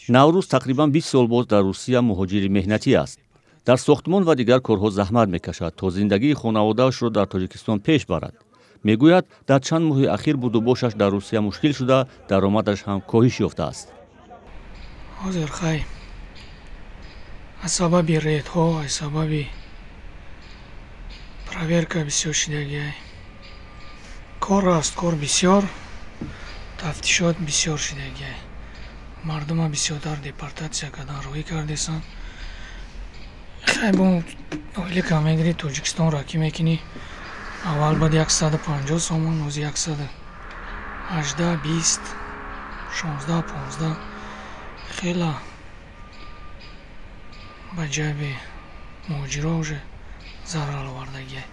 наврӯз тақрибан 20 сол боз дар Русия муҳоҷири меҳнатӣ аст. дар сохтмон ва дигар корҳо заҳмат мекашад то зиндагии хонаводаашро дар Тоҷикистон пеш барад. мегӯяд дар чанд моҳи ахир будубошаш дар Русия мушкил шуда даромадаш ҳам коҳиш ёфтааст. ҳозир хай аз сабаби редҳо, аз сабаби проверка бисёр шидагиай. Кор аст, кор бисёр, тафтишот бисёр шидагиай. Мардума бисёртар депортатсия кардан роҳӣ кардесан. Хай бо оили камегири Тоҷикистон ракӣ мекунӣ. аввал баъд 150 сомон, ҳозир 118, 20, 16, 15 хела ба ҷайби муҳоҷиро уже зарар овардагиай.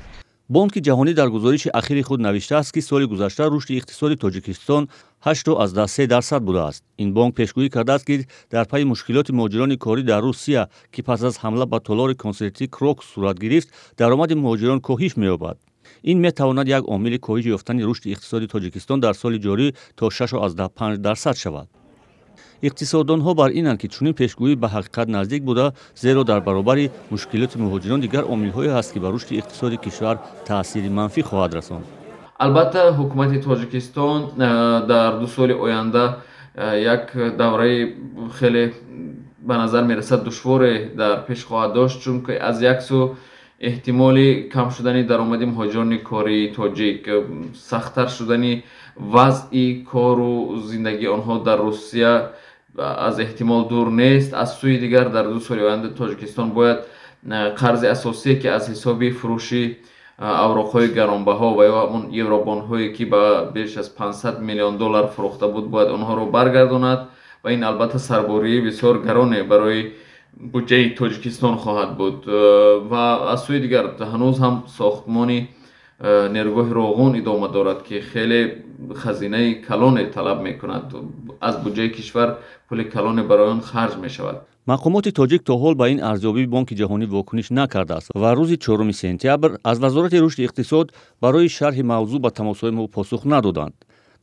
бонки ҷаҳонӣ дар гузориши ахири худ навиштааст ки соли гузашта рушди иқтисоди Тоҷикистон 8.3% будааст. ин бонк пешгӯӣ кардааст ки дар пайи мушкилоти муҳоҷирони корӣ дар Русия ки пас аз ҳамла ба толори консертии Крокус сурат гирифт, даромади муҳоҷирон коҳиш меёбад. ин метавонад як омили коҳиш ёфтани рушди иқтисоди Тоҷикистон дар соли ҷорӣ то 6.5% шавад. иқтисоддонҳо бар инанд ки чунин пешгӯӣ ба ҳақиқат наздик буда, зеро дар баробари мушкилоти муҳоҷирон дигар омилҳое ҳаст ки ба рушди иқтисоди кишвар таъсири манфӣ хоҳад расонд. албатта ҳукумати Тоҷикистон дар 2 соли оянда як давраи хеле ба назар мерасад душворе дар пеш хоҳад дошт, чунки аз як су эҳтимоли кам шудани даромади муҳоҷирони кории тоҷик, сахттар шудани вазъи кору зиндагии онҳо дар Русия аз эҳтимол дур нест. аз сӯи дигар дар 2 соли оянда Тоҷикистон бояд қарзи асосие ки аз ҳисоби фурӯши авроқҳои гаронбаҳо ва ё ҳамон евробондҳое ки ба беш аз $500 миллион фурӯхта буд, бояд онҳоро баргардонад ва ин албатта сарбории бисёр гароне барои буҷаи Тоҷикистон хоҳад буд. ва аз сӯи дигар ҳанӯз ҳам сохтмони нерӯгоҳи Роғун идома дорад ки хеле хазинаи калоне талаб мекунад. аз буҷаи кишвар пули калоне барои он харҷ мешавад. мақомоти тоҷик то ҳол ба ин арзёбии бонки ҷаҳонӣ вокуниш накардааст ва рӯзи 4 сентябр аз вазорати рушди иқтисод барои шарҳи мавзӯъ ба тамосҳои мо посух надоданд.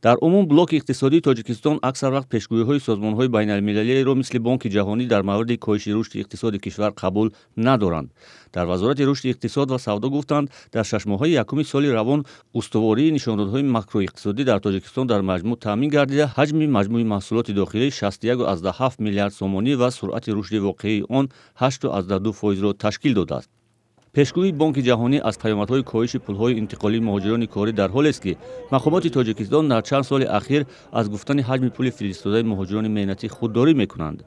дар умум блоки иқтисодии Тоҷикистон аксар вақт пешгӯиҳои созмонҳои байналмилалиеро мисли бонки ҷаҳонӣ дар мавриди коҳиши рушди иқтисоди кишвар қабул надоранд. дар вазорати рушди иқтисод ва савдо гуфтанд, дар 6 моҳаи якуми соли равон устувории нишондодҳои макроиқтисодӣ дар Тоҷикистон дар маҷмӯъ таъмин гардида, ҳаҷми маҷмӯи маҳсулоти дохилӣ 61.7 миллиард сомонӣ ва суръати рушди воқеии он 8.2%-ро ташкил додааст. пешгӯии бонки ҷаҳонӣ аз паёмадҳои коҳиши пулҳои интиқолии муҳоҷирони корӣ дар ҳолест ки мақомоти Тоҷикистон дар чанд соли ахир аз гуфтани ҳаҷми пули фиристодаи муҳоҷирони меҳнатӣ худдорӣ мекунанд.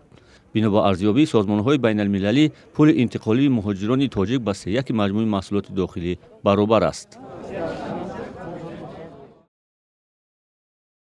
бино ба арзёбии созмонҳои байналмилалӣ, пули интиқолии муҳоҷирони тоҷик ба 3/1 маҷмӯи маҳсулоти дохилӣ баробар аст.